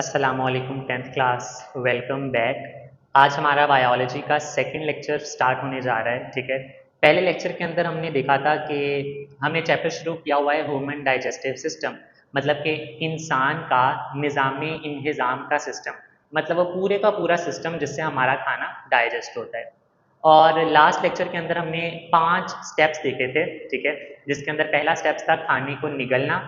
अस्सलामुअलैकुम 10th class, welcome back. आज हमारा बायोलॉजी का सेकंड लेक्चर स्टार्ट होने जा रहा है। ठीक है, पहले लेक्चर के अंदर हमने देखा था कि हमने चैप्टर शुरू किया हुआ है ह्यूमन डाइजेस्टिव सिस्टम, मतलब कि इंसान का निज़ामी इंहिज़ाम का सिस्टम, मतलब वो पूरे का पूरा सिस्टम जिससे हमारा खाना डाइजेस्ट होता है। और लास्ट लेक्चर के अंदर हमने 5 स्टेप्स देखे थे। ठीक है, जिसके अंदर पहला स्टेप था खाने को निगलना,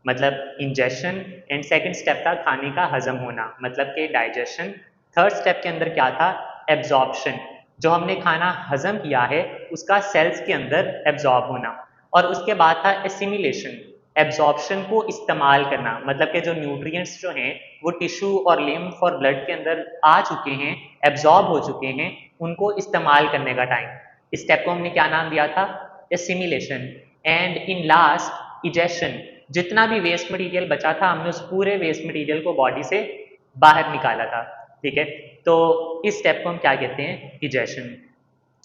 मतलब इंजेशन, एंड सेकंड स्टेप था खाने का हजम होना, मतलब कि डाइजेशन। थर्ड स्टेप के अंदर क्या था? एब्जॉर्प्शन, जो हमने खाना हजम किया है उसका सेल्स के अंदर एब्जॉर्ब होना। और उसके बाद था एसिमिलेशन, एब्जॉर्प्शन को इस्तेमाल करना, मतलब कि जो न्यूट्रिएंट्स जो हैं वो टिश्यू और लिम्फ और ब्लड के अंदर आ चुके हैं, एब्जॉर्ब हो चुके हैं, उनको इस्तेमाल करने का टाइम। इस स्टेप को हमने क्या नाम दिया था? Assimilation. And in last egestion, जितना भी वेस्ट मटेरियल बचा था हमने उस पूरे वेस्ट मटेरियल को बॉडी से बाहर निकाला था। ठीक है, तो इस स्टेप को हम क्या कहते हैं? इजेशन।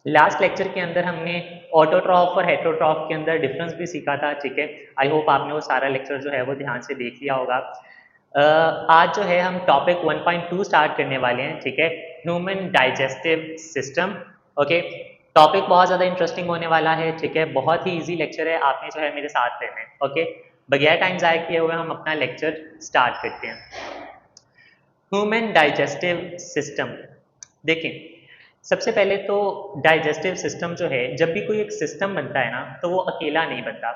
लास्ट लेक्चर के अंदर हमने ऑटोट्रॉफ और हेटरोट्रॉफ के अंदर डिफरेंस भी सीखा था। ठीक है, आई होप आपने वो सारा लेक्चर जो है वो ध्यान से देख लिया होगा। आज जो है हम टॉपिक 1.2 स्टार्ट करने वाले हैं। ठीक है, human digestive system. Okay, topic बहुत ज़्यादा इंटरेस्टिंग होने वाला है। ठीक है, बहुत ही इजी लेक्चर है, आपने जो है मेरे साथ रहना है। ओके, बगैर टाइम ज़ाया किए हुए हम अपना लेक्चर स्टार्ट करते हैं। ह्यूमन डाइजेस्टिव सिस्टम, देखें, सबसे पहले तो डाइजेस्टिव सिस्टम जो है, जब भी कोई एक सिस्टम बनता है ना तो वो अकेला नहीं बनता।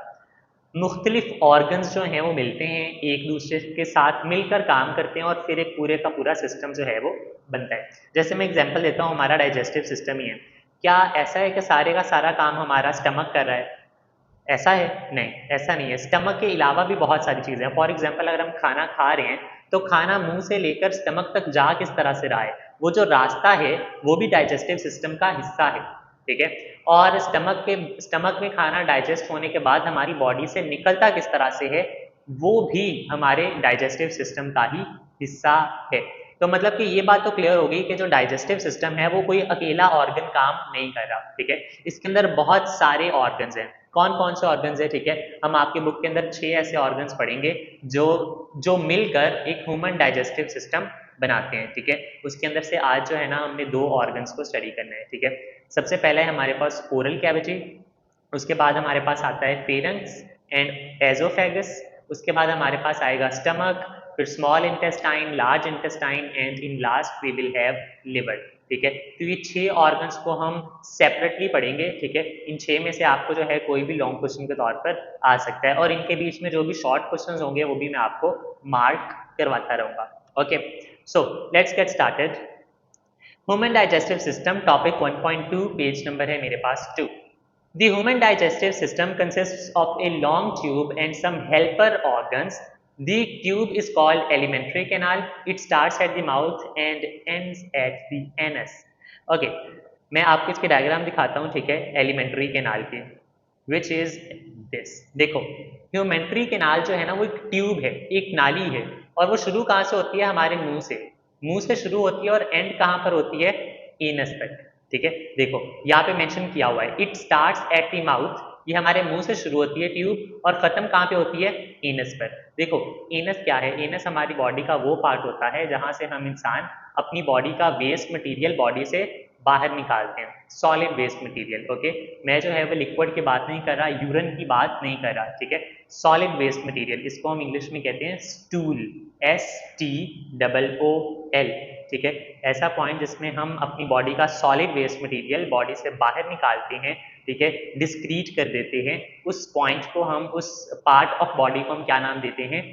मुख्तलिफ ऑर्गन्स जो हैं वो मिलते हैं, एक दूसरे के साथ मिलकर काम करते हैं और फिर एक पूरे का पूरा सिस्टम जो है वो बनता है। जैसे मैं एग्जांपल देता हूँ, हमारा डाइजेस्टिव सिस्टम ही है। क्या ऐसा है कि सारे का सारा काम हमारा स्टमक कर रहा है? ऐसा है? नहीं, ऐसा नहीं है। स्टमक के अलावा भी बहुत सारी चीज़ें हैं। फॉर एग्जांपल, अगर हम खाना खा रहे हैं तो खाना मुंह से लेकर स्टमक तक जा किस तरह से रहा है, वो जो रास्ता है वो भी डाइजेस्टिव सिस्टम का हिस्सा है। ठीक है, और स्टमक में खाना डाइजेस्ट होने के बाद हमारी बॉडी से निकलता किस तरह से है, वो भी हमारे डाइजेस्टिव सिस्टम का ही हिस्सा है। तो मतलब कि ये बात तो क्लियर हो गई कि जो डाइजेस्टिव सिस्टम है वो कोई अकेला ऑर्गन काम नहीं कर रहा। ठीक है, इसके अंदर बहुत सारे ऑर्गन्स हैं। कौन कौन से ऑर्गन्स है? ठीक है, हम आपके बुक के अंदर 6 ऐसे ऑर्गन्स पढ़ेंगे जो जो मिलकर एक ह्यूमन डाइजेस्टिव सिस्टम बनाते हैं। ठीक है, उसके अंदर से आज जो है ना हमने 2 ऑर्गन्स को स्टडी करना है। ठीक है, सबसे पहला है हमारे पास ओरल कैविटी, उसके बाद हमारे पास आता है फेरेंक्स एंड एजोफेगस, उसके बाद हमारे पास आएगा स्टमक, फिर small intestine, large intestine, and in last we will have liver. ठीक है, तो ये 6 ऑर्गन्स को हम सेपरेटली पढ़ेंगे। ठीक है, इन 6 में से आपको जो है कोई भी लॉन्ग क्वेश्चन के तौर पर आ सकता है, और इनके बीच में जो भी शॉर्ट क्वेश्चंस होंगे वो भी मैं आपको मार्क करवाता रहूंगा। Okay, so let's get started. Human digestive system, topic 1.2, page number है मेरे पास 2। The human digestive system consists of a long tube and some helper organs. The tube is called alimentary canal. It starts at the mouth and ends at the anus. Okay, मैं आपको इसके diagram दिखाता हूँ। ठीक है, alimentary canal की, which is this. देखो, ह्यूमेंट्री canal जो है ना वो एक ट्यूब है, एक नाली है, और वो शुरू कहाँ से होती है? हमारे मुंह से। मुंह से शुरू होती है और एंड कहाँ पर होती है? एनस तक। ठीक है, देखो यहाँ पे मेंशन किया हुआ है, it starts at the mouth, ये हमारे मुंह से शुरू होती है ट्यूब, और खत्म कहाँ पे होती है? एनस पर। देखो, एनस क्या है? एनस हमारी बॉडी का वो पार्ट होता है जहाँ से हम इंसान अपनी बॉडी का वेस्ट मटेरियल बॉडी से बाहर निकालते हैं, सॉलिड वेस्ट मटेरियल। ओके, मैं जो है वो लिक्विड की बात नहीं कर रहा, यूरिन की बात नहीं कर रहा। ठीक है, सॉलिड वेस्ट मटेरियल, इसको हम इंग्लिश में कहते हैं स्टूल, STOOL। ठीक है, ऐसा पॉइंट जिसमें हम अपनी बॉडी का सॉलिड वेस्ट मटेरियल बॉडी से बाहर निकालते हैं। ठीक है, डिस्क्रीट कर देते हैं, उस पॉइंट को हम, उस पार्ट ऑफ बॉडी को हम क्या नाम देते हैं?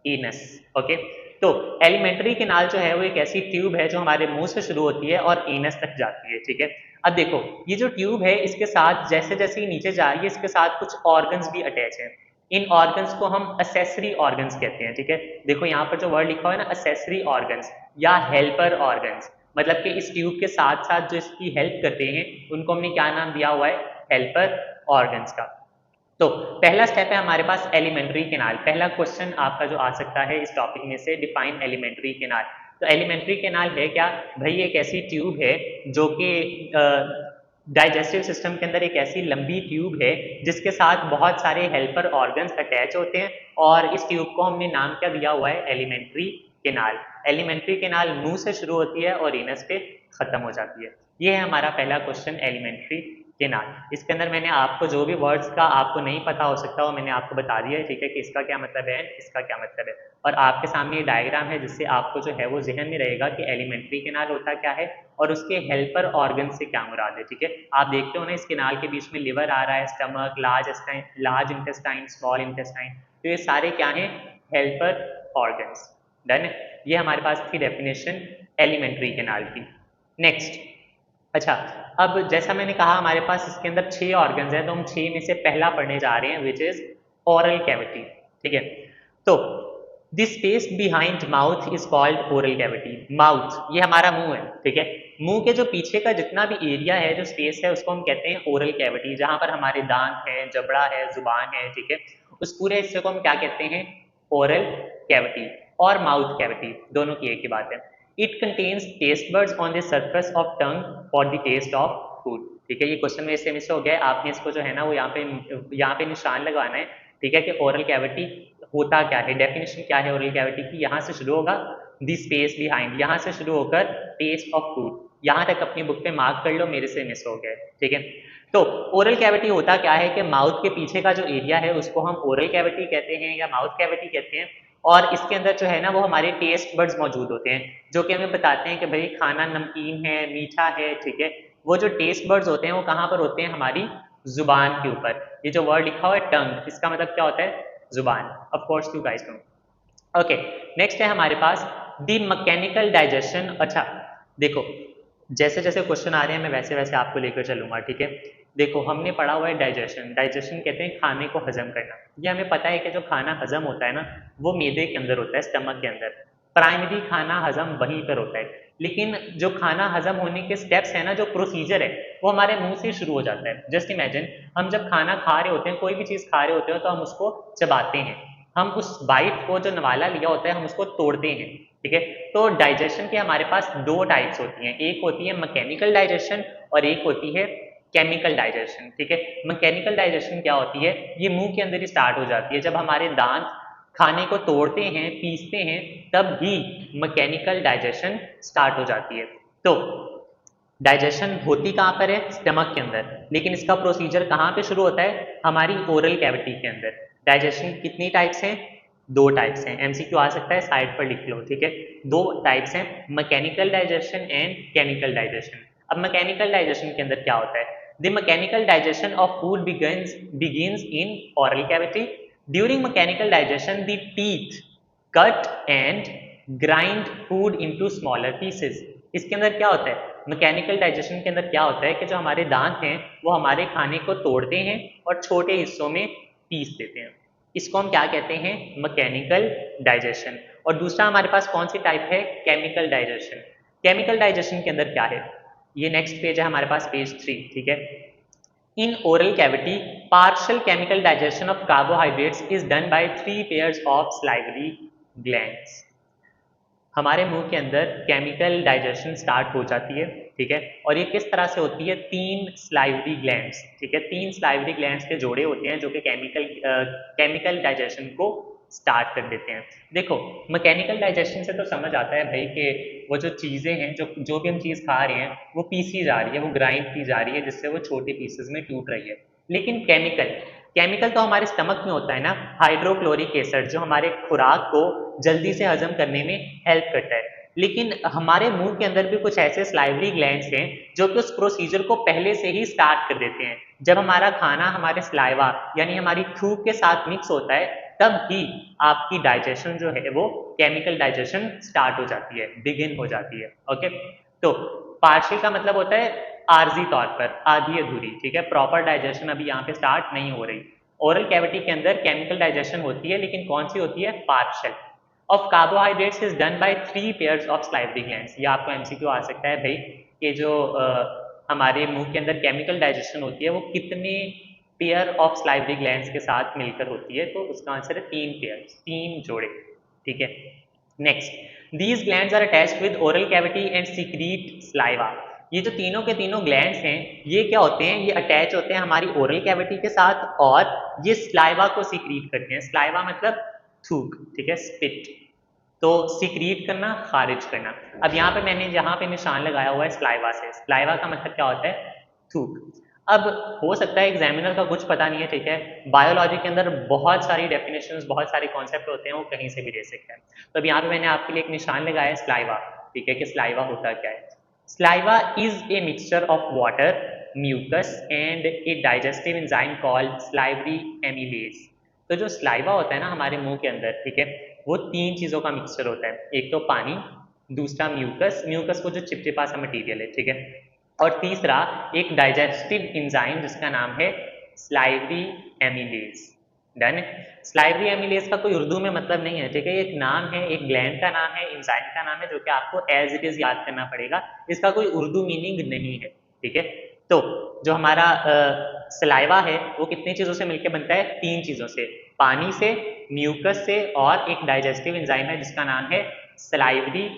एनस। ओके, तो एलिमेंट्री कैनाल जो है वो एक ऐसी ट्यूब है जो हमारे मुंह से शुरू होती है और एनस तक जाती है। ठीक है, अब देखो, ये जो ट्यूब है इसके साथ जैसे जैसे ही नीचे जा रही है इसके साथ कुछ ऑर्गन्स भी अटैच हैं। इन ऑर्गन्स को हम असेसरी ऑर्गन्स कहते हैं। ठीक है, देखो यहाँ पर जो वर्ड लिखा हुआ है ना, असेसरी ऑर्गन्स या हेल्पर ऑर्गन्स, मतलब कि इस ट्यूब के साथ साथ जो इसकी हेल्प करते हैं उनको हमने क्या नाम दिया हुआ है? हेल्पर ऑर्गन्स का। तो पहला स्टेप है हमारे पास एलिमेंट्री कैनाल। पहला क्वेश्चन आपका जो आ सकता है इस टॉपिक में से, डिफाइन एलिमेंट्री कैनाल। तो एलिमेंट्री कैनाल है क्या भाई? एक ऐसी ट्यूब है जो कि डाइजेस्टिव सिस्टम के अंदर एक ऐसी लंबी ट्यूब है जिसके साथ बहुत सारे हेल्पर ऑर्गन्स अटैच होते हैं, और इस ट्यूब को हमने नाम क्या दिया हुआ है? Alimentary canal. एलिमेंट्री केनाल मुंह से शुरू होती है और एनस पे खत्म हो जाती है। ये है हमारा पहला क्वेश्चन, एलिमेंट्री केनाल। इसके अंदर मैंने आपको जो भी वर्ड्स का आपको नहीं पता हो सकता वो मैंने आपको बता दिया है, ठीक है, कि इसका क्या मतलब है, इसका क्या मतलब है। और आपके सामने ये डायग्राम है जिससे आपको जो है वो जहन में रहेगा कि एलिमेंट्री केनाल होता क्या है और उसके हेल्पर ऑर्गन से क्या मुराद है, ठीक है। आप देखते हो ना, इस केनाल के बीच में लिवर आ रहा है, stomach, large intestine, small intestine, तो ये सारे क्या हैं, हेल्पर ऑर्गन्स। डन। ये हमारे पास थी डेफिनेशन एलिमेंट्री केनाल की। नेक्स्ट, अच्छा, अब जैसा मैंने कहा हमारे पास इसके अंदर 6 ऑर्गन्स हैं, तो हम 6 में से पहला पढ़ने जा रहे हैं विच इज ओरल कैविटी, ठीक है। तो this space behind mouth is called oral cavity. Mouth ये हमारा मुंह है, ठीक है। मुंह के जो पीछे का जितना भी एरिया है, जो स्पेस है, उसको हम कहते हैं ओरल कैविटी, जहां पर हमारे दांत है, जबड़ा है, जुबान है, ठीक है। उस पूरे हिस्से को हम क्या कहते हैं, ओरल कैविटी। और माउथ कैविटी दोनों की एक ही बात है। It contains taste buds on the surface of tongue for the taste of food, ठीक है। ये क्वेश्चन में से मिस हो गया, आपने इसको जो है ना वो यहाँ पे निशान लगवाना है, ठीक है, कि ओरल कैविटी होता क्या है, डेफिनेशन क्या है ओरल कैविटी की। यहाँ से शुरू होगा द स्पेस बिहाइंड, यहाँ से शुरू होकर टेस्ट ऑफ फूड, यहाँ तक अपनी बुक पे मार्क कर लो, मेरे से मिस हो गया, ठीक है। तो ओरल कैविटी होता क्या है कि माउथ के पीछे का जो एरिया है उसको हम ओरल कैविटी कहते हैं या माउथ कैविटी कहते हैं। और इसके अंदर जो है ना वो हमारे टेस्ट बर्ड्स मौजूद होते हैं, जो कि हमें बताते हैं कि भाई खाना नमकीन है, मीठा है, ठीक है। वो जो टेस्ट बर्ड्स होते हैं वो कहाँ पर होते हैं, हमारी जुबान के ऊपर। ये जो वर्ड लिखा हुआ है टंग, इसका मतलब क्या होता है, जुबान। Of course you guys know. Okay, next है हमारे पास द मैकेनिकल डाइजेशन। अच्छा देखो, जैसे जैसे क्वेश्चन आ रहे हैं मैं वैसे वैसे आपको लेकर चलूंगा, ठीक है। देखो, हमने पढ़ा हुआ है डाइजेशन। डाइजेशन कहते हैं खाने को हजम करना। ये हमें पता है कि जो खाना हजम होता है ना वो मैदे के अंदर होता है, स्टमक के अंदर। प्राइमरी खाना हजम वहीं पर होता है, लेकिन जो खाना हजम होने के स्टेप्स है ना, जो प्रोसीजर है, वो हमारे मुंह से शुरू हो जाता है। जस्ट इमेजिन, हम जब खाना खा रहे होते हैं, कोई भी चीज़ खा रहे होते हो, तो हम उसको चबाते हैं, हम उस बाइट को, जो नवाला लिया होता है, हम उसको तोड़ते हैं, ठीक है। तो डाइजेशन के हमारे पास 2 टाइप्स होती हैं, एक होती है मैकेनिकल डाइजेशन और एक होती है केमिकल डाइजेशन, ठीक है। मैकेनिकल डाइजेशन क्या होती है, ये मुंह के अंदर ही स्टार्ट हो जाती है, जब हमारे दांत खाने को तोड़ते हैं, पीसते हैं, तब ही मैकेनिकल डाइजेशन स्टार्ट हो जाती है। तो डाइजेशन होती कहाँ पर है, स्टमक के अंदर, लेकिन इसका प्रोसीजर कहाँ पे शुरू होता है, हमारी ओरल कैविटी के अंदर। डाइजेशन कितनी टाइप्स हैं, 2 टाइप्स हैं। एमसीक्यू आ सकता है, साइड पर लिख लो, ठीक है। 2 टाइप्स हैं, mechanical digestion and chemical digestion. अब मैकेनिकल डाइजेशन के अंदर क्या होता है, the mechanical digestion of food begins in oral cavity. During mechanical digestion the teeth cut and grind food into smaller pieces. इसके अंदर क्या होता है, मैकेनिकल डाइजेशन के अंदर क्या होता है कि जो हमारे दांत हैं वो हमारे खाने को तोड़ते हैं और छोटे हिस्सों में पीस देते हैं। इसको हम क्या कहते हैं, मैकेनिकल डाइजेशन। और दूसरा हमारे पास कौन सी टाइप है, केमिकल डाइजेशन। केमिकल डाइजेशन के अंदर क्या है, ये नेक्स्ट पेज है हमारे पास, पेज 3, ठीक है। इन oral cavity partial chemical digestion of carbohydrates is done by 3 pairs of salivary glands। हमारे मुंह के अंदर केमिकल डाइजेशन स्टार्ट हो जाती है, ठीक है। और ये किस तरह से होती है, 3 स्लाइवरी ग्लैंड्स, ठीक है। 3 स्लाइवरी ग्लैंड्स के जोड़े होते हैं जो कि केमिकल डाइजेशन को स्टार्ट कर देते हैं। देखो, मैकेनिकल डाइजेशन से तो समझ आता है भाई कि वो जो चीज़ें हैं, जो भी हम चीज़ खा रहे हैं वो पीसी जा रही है, वो ग्राइंड की जा रही है, जिससे वो छोटे पीसेस में टूट रही है। लेकिन केमिकल केमिकल तो हमारे स्टमक में होता है ना, हाइड्रोक्लोरिक एसिड, जो हमारे खुराक को जल्दी से हजम करने में हेल्प करता है। लेकिन हमारे मुंह के अंदर भी कुछ ऐसे स्लाइवरी ग्लैंड्स हैं जो कि उस प्रोसीजर को पहले से ही स्टार्ट कर देते हैं। जब हमारा खाना हमारे स्लाइवा यानी हमारी थूक के साथ मिक्स होता है, तब ही आपकी डाइजेशन जो है वो केमिकल डाइजेशन स्टार्ट हो जाती है, बिगिन हो जाती है। ओके, तो पार्शियल का मतलब होता है आर्जी तौर पर, आधी अधूरी, ठीक है। प्रॉपर डाइजेशन अभी यहाँ पे स्टार्ट नहीं हो रही। ओरल कैविटी के अंदर केमिकल डाइजेशन होती है, लेकिन कौन सी होती है, partial. Of carbohydrates is done by 3 pairs of salivary glands। ये आपको एमसीक्यू आ सकता है भाई कि जो हमारे मुंह के अंदर केमिकल डाइजेशन होती है वो कितने पेयर ऑफ salivary glands के साथ मिलकर होती है, तो उसका आंसर है 3 पेयर्स, 3 जोड़े, ठीक है। Next, these glands are attached with oral cavity and secrete saliva। ये जो तीनों के तीनों ग्लैंड्स हैं, ये क्या होते हैं, ये अटैच होते हैं हमारी ओरल कैविटी के साथ और ये स्लाइवा को सीक्रीट करते हैं। स्लाइवा मतलब थूक, ठीक है, स्पिट। तो सिक्रीट करना, खारिज करना। अब यहाँ पे निशान लगाया हुआ है स्लाइवा से। स्लाइवा का मतलब क्या होता है? थूक। अब हो सकता है एग्जामिनर का कुछ पता नहीं है, ठीक है, बायोलॉजी के अंदर बहुत सारी डेफिनेशंस, बहुत सारे कॉन्सेप्ट होते हैं, वो कहीं से भी ले सकते हैं। तो अब यहाँ पे मैंने आपके लिए एक निशान लगाया है स्लाइवा, ठीक है, कि स्लाइवा होता क्या है। Saliva is a mixture of water, mucus and a digestive enzyme called salivary amylase. तो जो स्लाइवा होता है ना हमारे मुंह के अंदर, ठीक है, वो तीन चीज़ों का मिक्सचर होता है। एक तो पानी, दूसरा म्यूकस, म्यूकस वो जो चिपचिपा सा मटीरियल है, ठीक है, और तीसरा एक डाइजेस्टिव एंजाइम जिसका नाम है salivary amylase. Done. Salivary amylase का कोई उर्दू में मतलब नहीं है, ठीक है, एक नाम है, एक ग्लैंड का नाम है, एंजाइम का नाम है, जो कि आपको एज इट इज याद करना पड़ेगा। इसका कोई उर्दू मीनिंग नहीं है, ठीक है। तो जो हमारा सलाइवा है वो कितनी चीज़ों से मिलकर बनता है? तीन चीज़ों से, पानी से, म्यूकस से, और एक डाइजेस्टिव एंजाइम है जिसका नाम है सलाइवरी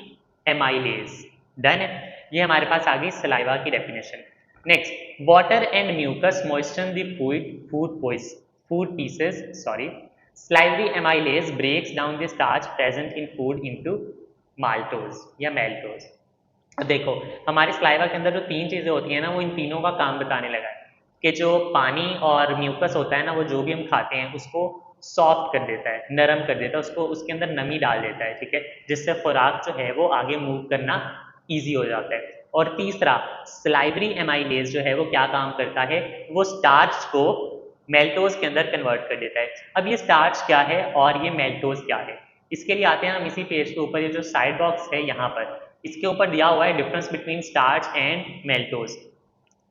एमाइलेज। डन है। ये हमारे पास आ गई सलाइवा की definition. Next, water and mucus moisture the food pieces, sorry, salivary amylase breaks down the starch present in food into maltose या मेल्टोज। देखो, हमारे स्लाइवा के अंदर जो तीन चीज़ें होती हैं ना, वो इन तीनों का काम बताने लगा है कि जो पानी और म्यूकस होता है ना, वो जो भी हम खाते हैं उसको सॉफ्ट कर देता है, नरम कर देता है उसको, उसके अंदर नमी डाल देता है, ठीक है, जिससे खुराक जो है वो आगे मूव करना ईजी हो जाता है। और तीसरा, स्लाइवरी एमाइलेज जो है वो क्या काम करता है? वो स्टार्च को मेल्टोज के अंदर कन्वर्ट कर देता है। अब ये स्टार्च क्या है और ये मेल्टोज क्या है, इसके लिए आते हैं हम इसी पेज के ऊपर। ये जो साइड बॉक्स है यहाँ पर, इसके ऊपर दिया हुआ है डिफरेंस बिटवीन स्टार्च एंड मेल्टोज।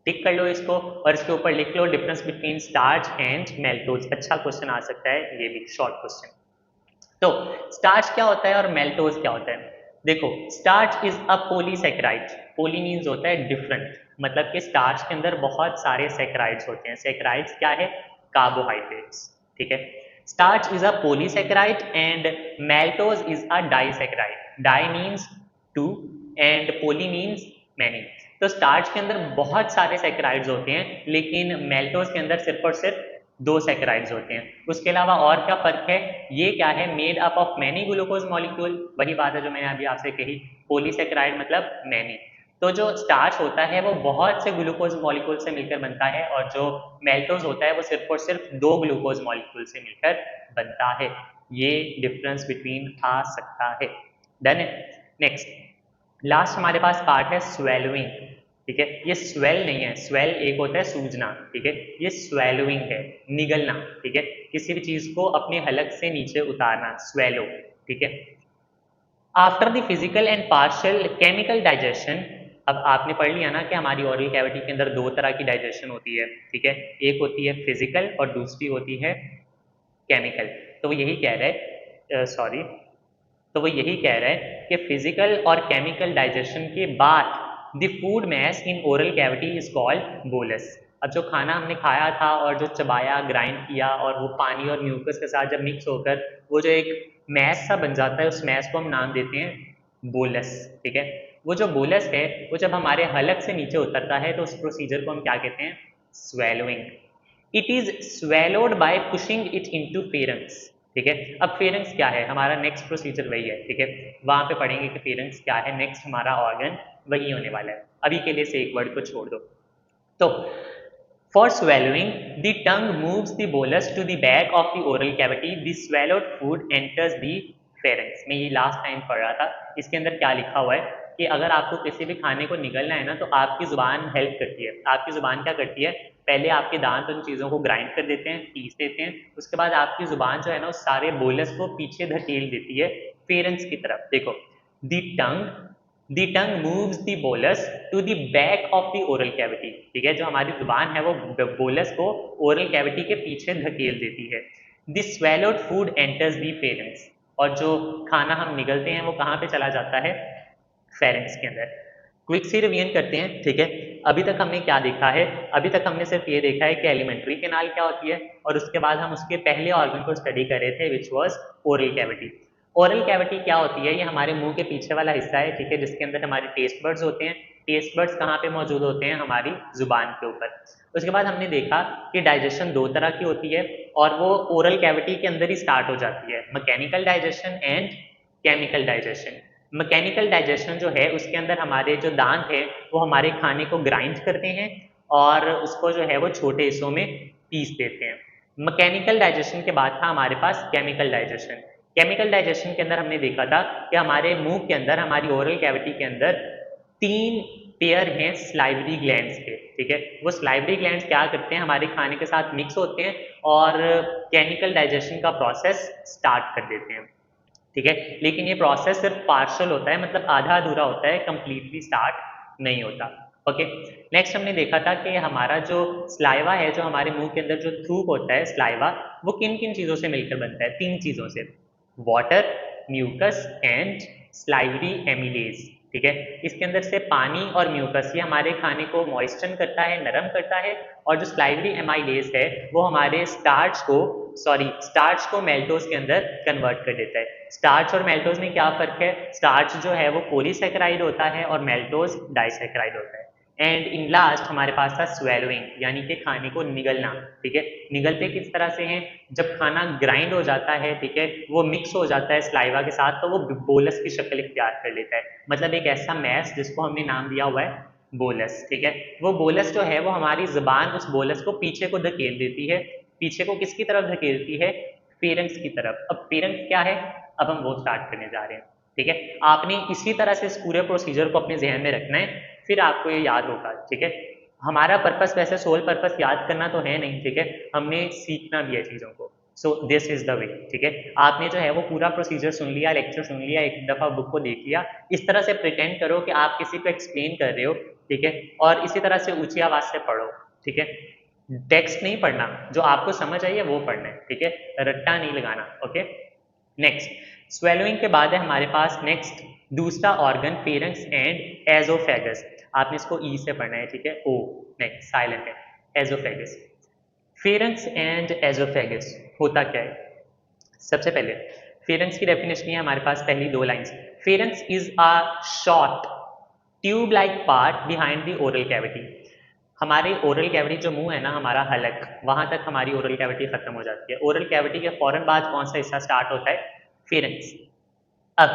टिक कर लो इसको और इसके ऊपर लिख लो डिफरेंस बिटवीन स्टार्च एंड मेल्टोज। अच्छा क्वेश्चन आ सकता है ये भी, शॉर्ट क्वेश्चन। तो स्टार्च क्या होता है और मेल्टोज क्या होता है? देखो, starch is a polysaccharide. Poly means होता है डिफरेंट, मतलब कि स्टार्च के अंदर बहुत सारे सेकेराइड्स होते हैं। सेकेराइड्स क्या है? कार्बोहाइड्रेट्स, ठीक है। Starch is a polysaccharide and maltose is a disaccharide. Di means two and poly means many. तो स्टार्च के अंदर बहुत सारे सेकेराइड्स होते हैं, लेकिन मेल्टोज के अंदर सिर्फ और सिर्फ दो सेकेराइड्स होते हैं। उसके अलावा और क्या फर्क है? ये क्या है? Made up of many glucose molecule. वही बात है जो मैंने अभी आपसे कही, पॉलीसेकेराइड मतलब मैनी। तो जो स्टार्च होता है वो बहुत से ग्लूकोज मॉलिक्यूल से मिलकर बनता है, और जो मेल्टोज होता है वो सिर्फ और सिर्फ दो ग्लूकोज मॉलिक्यूल से मिलकर बनता है। ये डिफरेंस बिटवीन आ सकता है। डन है। नेक्स्ट, लास्ट हमारे पास पार्ट है स्वेलोइंग, ठीक है। ये स्वेल नहीं है, स्वेल एक होता है सूजना, ठीक है, ये स्वेलोइंग है, निगलना, ठीक है, किसी भी चीज को अपने हलक से नीचे उतारना, स्वेलो, ठीक है। After the physical and partial chemical digestion, अब आपने पढ़ लिया ना कि हमारी ओरल कैविटी के अंदर दो तरह की डाइजेशन होती है, ठीक है, एक होती है फिजिकल और दूसरी होती है केमिकल। तो वो यही कह रहा है, सॉरी, तो वो यही कह रहा है कि फिजिकल और केमिकल डाइजेशन के बाद the food mass in oral cavity is called bolus. अब जो खाना हमने खाया था और जो चबाया, ग्राइंड किया, और वो पानी और म्यूकस के साथ जब मिक्स होकर वो जो एक मैस सा बन जाता है, उस मैस को हम नाम देते हैं बोलस, ठीक है। वो जो बोलस है वो जब हमारे हलक से नीचे उतरता है तो उस प्रोसीजर को हम क्या कहते हैं? Swallowing. It is swallowed bye pushing it into pharynx, ठीक है। अब फेरेंक्स क्या है? हमारा नेक्स्ट प्रोसीजर वही है, ठीक है, वहां पे पढ़ेंगे कि फेरेंक्स क्या है। नेक्स्ट हमारा ऑर्गन वही होने वाला है। अभी के लिए से एक वर्ड को छोड़ दो। तो for swallowing, the tongue moves the bolus to the back of the oral cavity. The swallowed food enters the pharynx. मैं ये लास्ट टाइम पढ़ रहा था, इसके अंदर क्या लिखा हुआ है कि अगर आपको किसी भी खाने को निगलना है ना, तो आपकी जुबान हेल्प करती है। आपकी जुबान क्या करती है? पहले आपके दांत उन चीज़ों को ग्राइंड कर देते हैं, पीस देते हैं, उसके बाद आपकी जुबान जो है ना, उस सारे बोलस को पीछे धकेल देती है फेरेंक्स की तरफ। देखो, the tongue the tongue moves the bolus to the back of the oral cavity, ठीक है, जो हमारी जुबान है वो बोलस को ओरल कैविटी के पीछे धकेल देती है। दी स्वेलोड फूड एंटर्स दी फेरेंक्स, और जो खाना हम निगलते हैं वो कहाँ पे चला जाता है? फेरेंक्स के अंदर। क्विक सी रिवीजन करते हैं, ठीक है। अभी तक हमने क्या देखा है? अभी तक हमने सिर्फ ये देखा है कि एलिमेंट्री कैनाल क्या होती है, और उसके बाद हम उसके पहले ऑर्गन को स्टडी कर रहे थे, which was oral cavity. Oral cavity क्या होती है? ये हमारे मुंह के पीछे वाला हिस्सा है, ठीक है, जिसके अंदर हमारे टेस्ट बर्ड्स होते हैं। टेस्ट बर्ड्स कहाँ पे मौजूद होते हैं? हमारी जुबान के ऊपर। उसके बाद हमने देखा कि डाइजेशन दो तरह की होती है, और वो ओरल कैविटी के अंदर ही स्टार्ट हो जाती है, mechanical digestion and chemical digestion. Mechanical digestion जो है उसके अंदर हमारे जो दांत है वो हमारे खाने को ग्राइंड करते हैं और उसको जो है वो छोटे हिस्सों में पीस देते हैं। मैकेनिकल डाइजेशन के बाद था हमारे पास केमिकल डाइजेशन। केमिकल डाइजेशन के अंदर हमने देखा था कि हमारे मुंह के अंदर, हमारी ओरल कैविटी के अंदर 3 पेयर हैं स्लाइवरी ग्लैंड्स के, ठीक है। वो स्लाइवरी ग्लैंड्स क्या करते हैं, हमारे खाने के साथ मिक्स होते हैं और केमिकल डाइजेशन का प्रोसेस स्टार्ट कर देते हैं, ठीक है। लेकिन ये प्रोसेस सिर्फ पार्शियल होता है, मतलब आधा अधूरा होता है, कंप्लीटली स्टार्ट नहीं होता। ओके, नेक्स्ट हमने देखा था कि हमारा जो स्लाइवा है, जो हमारे मुंह के अंदर जो थूक होता है स्लाइवा, वो किन किन चीज़ों से मिलकर बनता है, 3 चीज़ों से, water, mucus and salivary amylase, ठीक है। इसके अंदर से पानी और म्यूकस ये हमारे खाने को मॉइस्चन करता है, नरम करता है, और जो स्लाइवरी एमाइलेज है वो हमारे स्टार्च को मेल्टोज के अंदर कन्वर्ट कर देता है। स्टार्च और मेल्टोज में क्या फर्क है, स्टार्च जो है वो पॉलीसैकेराइड होता है और मेल्टोज डाइसैकेराइड होता है। एंड इन लास्ट हमारे पास था स्वेलोइंग, यानी कि खाने को निगलना, ठीक है। निगलते किस तरह से हैं, जब खाना ग्राइंड हो जाता है, ठीक है, वो मिक्स हो जाता है स्लाइवा के साथ, तो वो बोलस की शक्ल इख्तियार कर लेता है, मतलब एक ऐसा मैस जिसको हमने नाम दिया हुआ है बोलस, ठीक है। वो बोलस जो है वो हमारी जुबान उस बोलस को पीछे को धकेल देती है। पीछे को किसकी तरफ धकेलती है, फेरेंक्स की तरफ। अब फेरेंक्स क्या है, अब हम वो स्टार्ट करने जा रहे हैं, ठीक है। आपने इसी तरह से इस पूरे प्रोसीजर को अपने जहन में रखना है, फिर आपको ये याद होगा, ठीक है। हमारा पर्पस वैसे सोल पर्पस याद करना तो है नहीं, ठीक है, हमने सीखना भी है चीज़ों को। So this is the way, ठीक है। आपने जो है वो पूरा प्रोसीजर सुन लिया, लेक्चर सुन लिया, एक दफ़ा बुक को देख लिया, इस तरह से प्रिटेंड करो कि आप किसी को एक्सप्लेन कर रहे हो, ठीक है, और इसी तरह से ऊंची आवाज़ से पढ़ो, ठीक है। टेक्स्ट नहीं पढ़ना, जो आपको समझ आई है वो पढ़ना है, ठीक है, रट्टा नहीं लगाना। ओके, नेक्स्ट स्वेलोइंग के बाद है हमारे पास नेक्स्ट दूसरा ऑर्गन फेरेंक्स एंड एजोफेगस। आपने इसको ई से पढ़ना है, ठीक है, ओ नेक्स्ट साइलेंट है, एजोफेगस। फेरेंक्स एंड एजोफेगस होता क्या है, सबसे पहले फेरेंक्स की डेफिनेशन है हमारे पास पहली 2 lines. Pharynx is a short tube like part behind the oral cavity. हमारी ओरल कैविटी जो मुंह है ना, हमारा हलक, वहां तक हमारी ओरल कैविटी खत्म हो जाती है। ओरल कैविटी के फौरन बाद कौन सा हिस्सा स्टार्ट होता है, फेरेंक्स। अब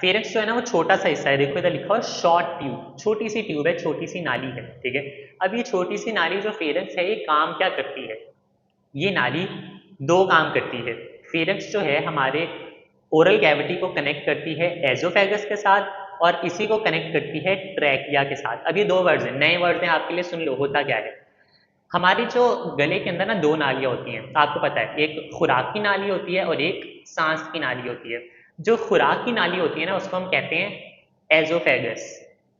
फेरेंक्स जो है ना वो छोटा सा हिस्सा है, देखो इधर लिखा हुआ शॉर्ट ट्यूब, छोटी सी ट्यूब है, छोटी सी नाली है, ठीक है। अब ये छोटी सी नाली जो फेरेंक्स है, ये काम क्या करती है, ये नाली 2 काम करती है। फेरेंक्स जो है हमारे ओरल कैविटी को कनेक्ट करती है एजोफेगस के साथ, और इसी को कनेक्ट करती है ट्रैकिया के साथ। अब ये 2 वर्ड्स हैं, नए वर्ड्स हैं आपके लिए, सुन लो होता क्या है। हमारी जो गले के अंदर ना 2 नालियाँ होती हैं, आपको पता है, एक खुराक की नाली होती है और एक सांस की नाली होती है। जो खुराक की नाली होती है ना उसको हम कहते हैं एजोफेगस,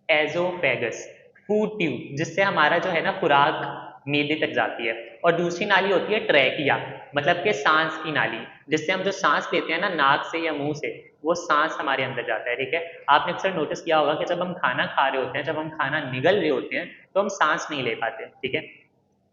एजोफेगस फूड ट्यूब, जिससे हमारा जो है ना खुराक मेदे तक जाती है। और दूसरी नाली होती है ट्रैकिया, मतलब कि सांस की नाली, जिससे हम जो सांस लेते हैं ना नाक से या मुंह से, वो सांस हमारे अंदर जाता है, ठीक है। आपने अक्सर नोटिस किया होगा कि जब हम खाना खा रहे होते हैं, जब हम खाना निगल रहे होते हैं, तो हम सांस नहीं ले पाते, ठीक है,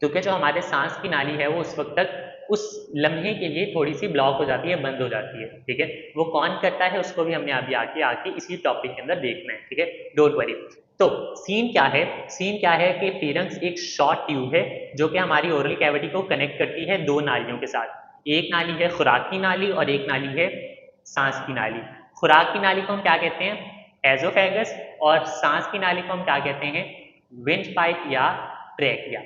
क्योंकि जो हमारे सांस की नाली है वो उस वक्त तक उस लम्हे के लिए थोड़ी सी ब्लॉक हो जाती है, बंद हो जाती है, ठीक है। वो कौन करता है उसको भी हमने अभी आके इसी टॉपिक के अंदर देखना है, ठीक है, डोंट वरी। तो सीन क्या है, सीन क्या है कि फेरेंक्स एक शॉर्ट ट्यूब है जो कि हमारी ओरल कैविटी को कनेक्ट करती है 2 नालियों के साथ। एक नाली है खुराक की नाली और एक नाली है सांस की नाली। खुराक की नाली को हम क्या कहते हैं, एजोफेगस, और सांस की नाली को हम क्या कहते हैं, विंड पाइप या ट्रैकिया।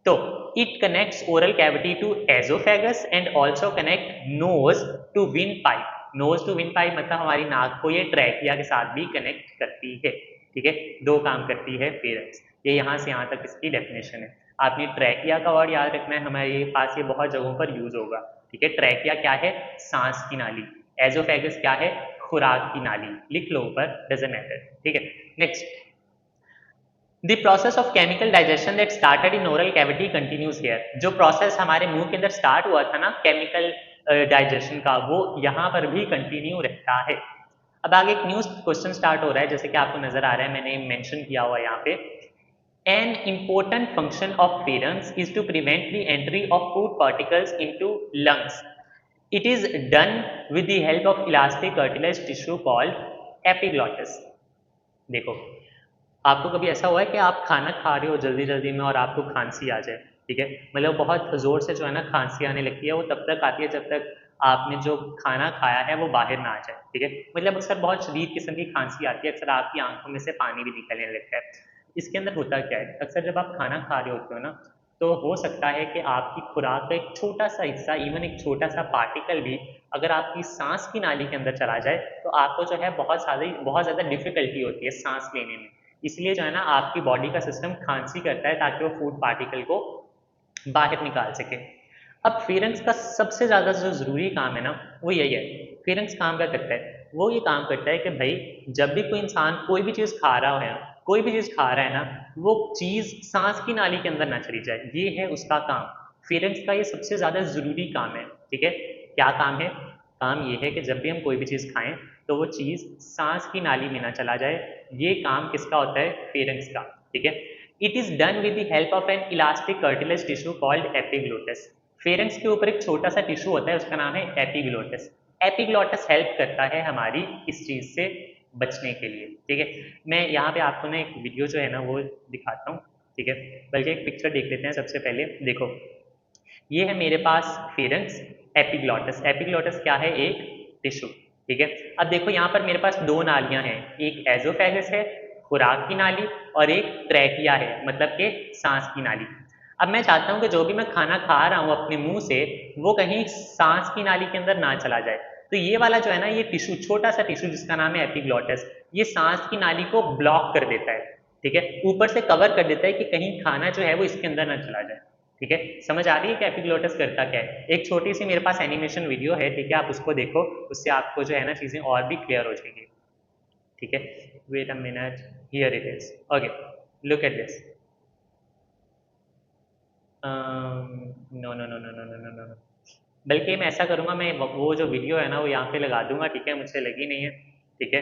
तो it connects oral cavity to esophagus and also connect nose to windpipe. nose to windpipe मतलब हमारी नाक को ये ट्रैकिया के साथ भी कनेक्ट करती है, ठीक है, 2 काम करती है फेरेंक्स। ये यहाँ से यहाँ तक इसकी डेफिनेशन है। आपने ट्रैकिया का वर्ड याद रखना है, हमारे पास ये बहुत जगहों पर यूज होगा, ठीक है। ट्रैकिया क्या है, सांस की नाली, एजोफेगस क्या है, खुराक की नाली, लिख लो ऊपर, डजंट मैटर, ठीक है। Next, The process of chemical digestion that started in oral cavity continues here. जो प्रोसेस हमारे मुंह के अंदर स्टार्ट हुआ था ना केमिकल डाइजेशन का, वो यहाँ पर भी कंटिन्यू रहता है। अब आगे एक न्यू क्वेश्चन स्टार्ट हो रहा है, जैसे कि आपको नजर आ रहा है, मैंने मेंशन किया हुआ यहाँ पे। An important function of pharynx is to prevent the entry of food particles into lungs. It is done with the help of elastic cartilage tissue called epiglottis. देखो, आपको कभी ऐसा हुआ है कि आप खाना खा रहे हो जल्दी जल्दी में और आपको खांसी आ जाए, ठीक है, मतलब बहुत ज़ोर से जो है ना खांसी आने लगती है, वो तब तक आती है जब तक आपने जो खाना खाया है वो बाहर ना आ जाए, ठीक है। मतलब अक्सर बहुत शदीद किस्म की खांसी आती है, अक्सर आपकी आंखों में से पानी भी निकलने लगता है। इसके अंदर होता क्या है, अक्सर जब आप खाना खा रहे होते हो ना, तो हो सकता है कि आपकी खुराक का एक छोटा सा हिस्सा, इवन एक छोटा सा पार्टिकल भी अगर आपकी सांस की नाली के अंदर चला जाए तो आपको जो है बहुत ज़्यादा डिफिकल्टी होती है सांस लेने में। इसलिए जो है ना आपकी बॉडी का सिस्टम खांसी करता है ताकि वो फूड पार्टिकल को बाहर निकाल सके। अब फेरेंक्स का सबसे ज़्यादा जो ज़रूरी काम है ना, वो यही है। फेरेंक्स काम क्या करता है, वो ये काम करता है कि भाई जब भी कोई इंसान कोई भी चीज़ खा रहा है, कोई भी चीज़ खा रहा है ना, वो चीज़ सांस की नाली के अंदर ना चली जाए, ये है उसका काम। फेरेंक्स का ये सबसे ज़्यादा ज़रूरी काम है, ठीक है। क्या काम है, काम ये है कि जब भी हम कोई भी चीज़ खाएं तो वो चीज़ सांस की नाली में ना चला जाए। ये काम किसका होता है, फेरेंक्स का, ठीक है। It is done with the help of N elastic cartilage tissue called epiglottis. Pharynx के ऊपर एक छोटा सा टिश्यू होता है, उसका नाम है एपिग्लोटिस। एपिग्लोटिस हेल्प करता है हमारी इस चीज़ से बचने के लिए, ठीक है। मैं यहाँ पे आपको ना एक वीडियो जो है ना वो दिखाता हूँ, ठीक है। बल्कि एक पिक्चर देख लेते हैं सबसे पहले। देखो, ये है मेरे पास फेरेंक्स, एपिग्लोटिस। एपिग्लोटिस क्या है, एक टिश्यू, ठीक है। अब देखो यहाँ पर मेरे पास दो नालियां हैं, एक एजोफेगस है, खुराक की नाली, और एक ट्रैकिया है, मतलब कि सांस की नाली। अब मैं चाहता हूँ कि जो भी मैं खाना खा रहा हूँ अपने मुंह से, वो कहीं सांस की नाली के अंदर ना चला जाए। तो ये वाला जो है ना, ये टिश्यू, छोटा सा टिश्यू जिसका नाम है एपिग्लोटिस, ये सांस की नाली को ब्लॉक कर देता है, ठीक है। ऊपर से कवर कर देता है कि कहीं खाना जो है वो इसके अंदर ना चला जाए, ठीक है। समझ आ रही है कि एपिग्लोटिस करता क्या है। एक छोटी सी मेरे पास एनिमेशन वीडियो है, ठीक है, आप उसको देखो, उससे आपको जो है ना चीज़ें और भी क्लियर हो जाएंगी, ठीक है। Wait a minute, here it is, okay, look at this. No no no no no no no no, बल्कि मैं ऐसा करूँगा, मैं वो जो वीडियो है ना वो यहाँ पे लगा दूंगा, ठीक है, मुझसे लगी नहीं है, ठीक है।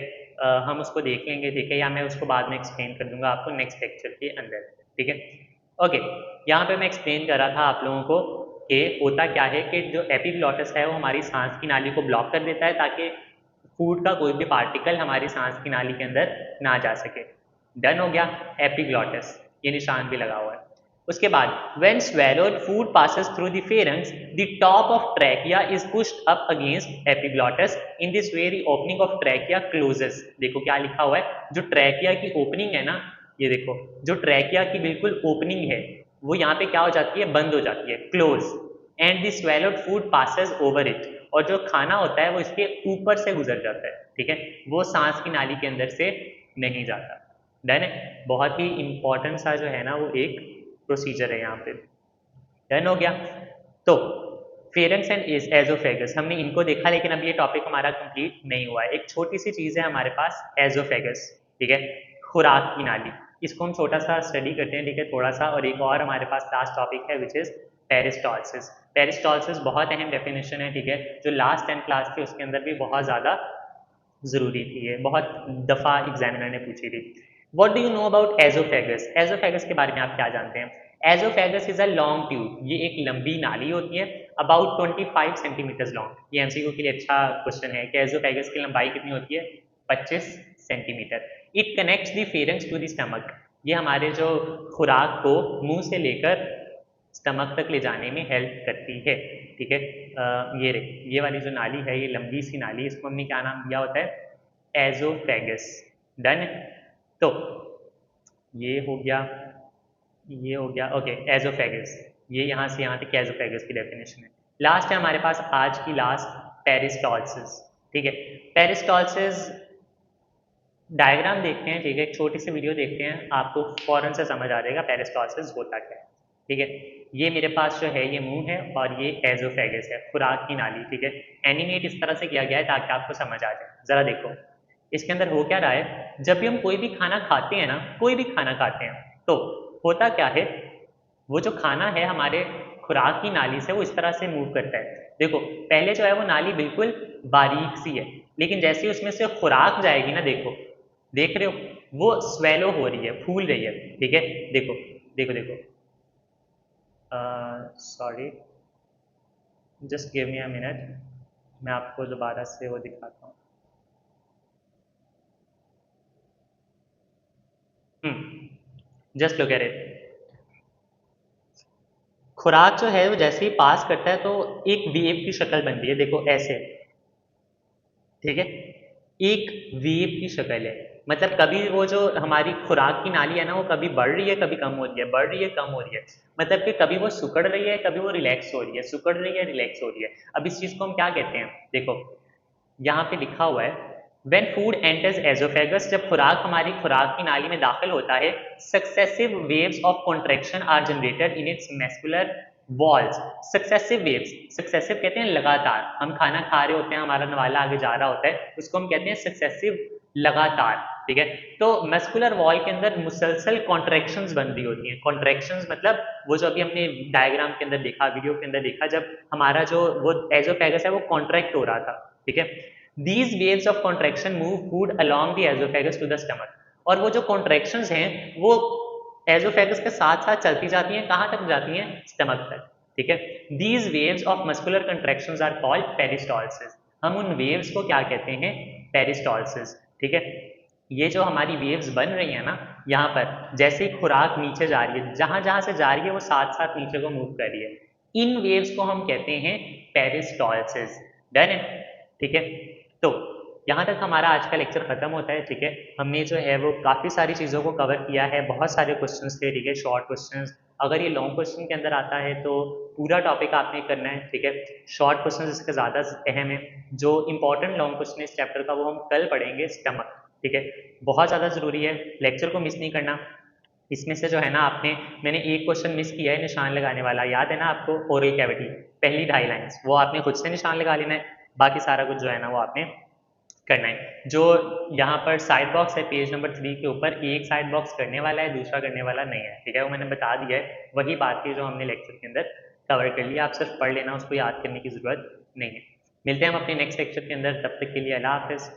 हम उसको देख लेंगे, ठीक है, या मैं उसको बाद में एक्सप्लेन कर दूंगा आपको नेक्स्ट लेक्चर के अंदर, ठीक है। ओके, यहाँ पे मैं एक्सप्लेन कर रहा था आप लोगों को कि होता क्या है कि जो एपिग्लोटिस है वो हमारी सांस की नाली को ब्लॉक कर देता है ताकि फूड का कोई भी पार्टिकल हमारी सांस की नाली के अंदर ना जा सके। डन हो गया, एपिग्लोटिस, ये निशान भी लगा हुआ है। उसके बाद when swallowed food passes through the pharynx, the top of trachea is pushed up against epiglottis. In this way the opening of trachea closes. देखो क्या लिखा हुआ है, जो ट्रैकिया की ओपनिंग है ना, ये देखो, जो ट्रैकिया की बिल्कुल ओपनिंग है वो यहाँ पे क्या हो जाती है, बंद हो जाती है, close. And the swallowed food passes over it, और जो खाना होता है वो इसके ऊपर से गुजर जाता है, ठीक है, वो सांस की नाली के अंदर से नहीं जाता। डन है, बहुत ही इंपॉर्टेंट सा जो है ना वो एक प्रोसीजर है यहाँ पे। डन हो गया। तो फेरेंक्स एंड एजोफेगस हमने इनको देखा, लेकिन अब ये टॉपिक हमारा कंप्लीट नहीं हुआ है। एक छोटी सी चीज़ है हमारे पास, एजोफेगस, ठीक है, खुराक की नाली। इसको हम छोटा सा स्टडी करते हैं, ठीक है, थोड़ा सा। और एक और हमारे पास लास्ट टॉपिक है विच इज़ पेरिस्टॉल्सिस। पेरिस्टॉल्सिस बहुत अहम डेफिनेशन है, ठीक है, जो लास्ट 10 क्लास थी उसके अंदर भी बहुत ज़्यादा ज़रूरी थी, ये बहुत दफ़ा एग्जामिनर ने पूछी थी। What do you know about oesophagus, oesophagus के बारे में आप क्या जानते हैं। Oesophagus is a long tube, ये एक लंबी नाली होती है, अबाउट 25 सेंटीमीटर लॉन्ग। ये एमसीक्यू के लिए अच्छा क्वेश्चन है कि एजोफेगस की लंबाई कितनी होती है, 25 centimetre. It connects the pharynx to the stomach, ये हमारे जो खुराक को मुंह से लेकर स्टमक तक ले जाने में हेल्प करती है, ठीक है। ये रे, ये वाली जो नाली है, ये लंबी सी नाली, इसको हमने क्या नाम दिया होता है, एजोफेगस। डन। तो ये हो गया, ये हो गया, ओके, एजोफेगस। ये यहाँ से यहाँ तक एजोफेगस की डेफिनेशन है। लास्ट है हमारे पास आज की लास्ट, पेरिस्टॉल्सिस, ठीक है। पेरिस्टॉल्सिस डायग्राम देखते हैं, ठीक है, एक छोटी सी वीडियो देखते हैं, आपको फौरन से समझ आ जाएगा पेरिस्टॉल्सिस होता क्या है, ठीक है। ये मेरे पास जो है ये मुंह है और ये एजोफेगस है, खुराक की नाली, ठीक है। एनिमेट इस तरह से किया गया है ताकि आपको समझ आ जाए। ज़रा देखो इसके अंदर हो क्या रहा है, जब भी हम कोई भी खाना खाते हैं ना, कोई भी खाना खाते हैं, तो होता क्या है, वो जो खाना है हमारे खुराक की नाली से वो इस तरह से मूव करता है। देखो पहले जो है वो नाली बिल्कुल बारीक सी है, लेकिन जैसे ही उसमें से खुराक जाएगी ना, देखो, देख रहे हो, वो स्वेलो हो रही है, फूल रही है, ठीक है। देखो देखो देखो, sorry, just give me a minute, मैं आपको दोबारा से वो दिखाता हूँ। जस्ट लुक एट इट, खुराक जो है वो जैसे ही पास करता है तो एक वेव की शक्ल बनती है, देखो ऐसे, ठीक है, एक वेव की शक्ल है। मतलब कभी वो जो हमारी खुराक की नाली है ना, वो कभी बढ़ रही है, कभी कम हो रही है, बढ़ रही है, कम हो रही है। मतलब कि कभी वो सिकुड़ रही है, कभी वो रिलैक्स हो रही है, सिकुड़ रही है, रिलैक्स हो रही है। अब इस चीज़ को हम क्या कहते हैं, देखो यहाँ पे लिखा हुआ है, व्हेन फूड एंटर्स एजोफेगस, जब खुराक हमारी खुराक की नाली में दाखिल होता है, successive waves of contraction are generated in its muscular walls. Successive waves, successive कहते हैं लगातार, हम खाना खा रहे होते हैं, हमारा नवाला आगे जा रहा होता है, उसको हम कहते हैं सक्सेसिव, लगातार, ठीक है। तो मस्कुलर वॉल के अंदर मुसलसल कॉन्ट्रैक्शंस बन रही होती हैं। कॉन्ट्रैक्शंस मतलब वो जो अभी हमने डायग्राम के अंदर देखा, वीडियो के अंदर देखा, जब हमारा जो वो एजोफेगस है वो कॉन्ट्रैक्ट हो रहा था, ठीक है। These waves of contraction move food along the oesophagus to the stomach. और वो जो कॉन्ट्रैक्शंस हैं वो एजोफेगस के साथ साथ चलती जाती हैं, कहाँ तक जाती हैं, स्टमक तक, ठीक है। These waves of muscular contractions are called peristalsis. हम उन वेव्स को क्या कहते हैं, पेरिस्टॉल्सिस, ठीक है। ये जो हमारी वेव्स बन रही है ना, यहाँ पर जैसे ही खुराक नीचे जा रही है, जहां जहां से जा रही है वो साथ साथ नीचे को मूव कर रही है, इन वेव्स को हम कहते हैं पेरिस्टॉल्सिस। डन है, ठीक है। तो यहाँ तक हमारा आज का लेक्चर खत्म होता है, ठीक है। हमने जो है वो काफ़ी सारी चीज़ों को कवर किया है, बहुत सारे क्वेश्चंस थे, ठीक है, शॉर्ट क्वेश्चंस। अगर ये लॉन्ग क्वेश्चन के अंदर आता है तो पूरा टॉपिक आपने करना है, ठीक है। शॉर्ट क्वेश्चन इसके ज़्यादा अहम है। जो इंपॉर्टेंट लॉन्ग क्वेश्चन है इस चैप्टर का वो हम कल पढ़ेंगे, स्टमक, ठीक है। बहुत ज़्यादा ज़रूरी है, लेक्चर को मिस नहीं करना। इसमें से जो है ना आपने, मैंने एक क्वेश्चन मिस किया है निशान लगाने वाला, याद है ना आपको, ओरल कैविटी, पहली 2.5 लाइन्स, वो आपने खुद से निशान लगा लेना है। बाकी सारा कुछ जो है ना वो आपने करना है। जो यहाँ पर साइड बॉक्स है पेज नंबर 3 के ऊपर, एक साइड बॉक्स करने वाला है, दूसरा करने वाला नहीं है, ठीक है, वो मैंने बता दिया है। वही बात थी जो हमने लेक्चर के अंदर कवर कर लिया, आप सिर्फ पढ़ लेना, उसको याद करने की ज़रूरत नहीं है। मिलते हैं हम अपने नेक्स्ट लेक्चर के अंदर, तब तक के लिए अल्लाह हाफिज़।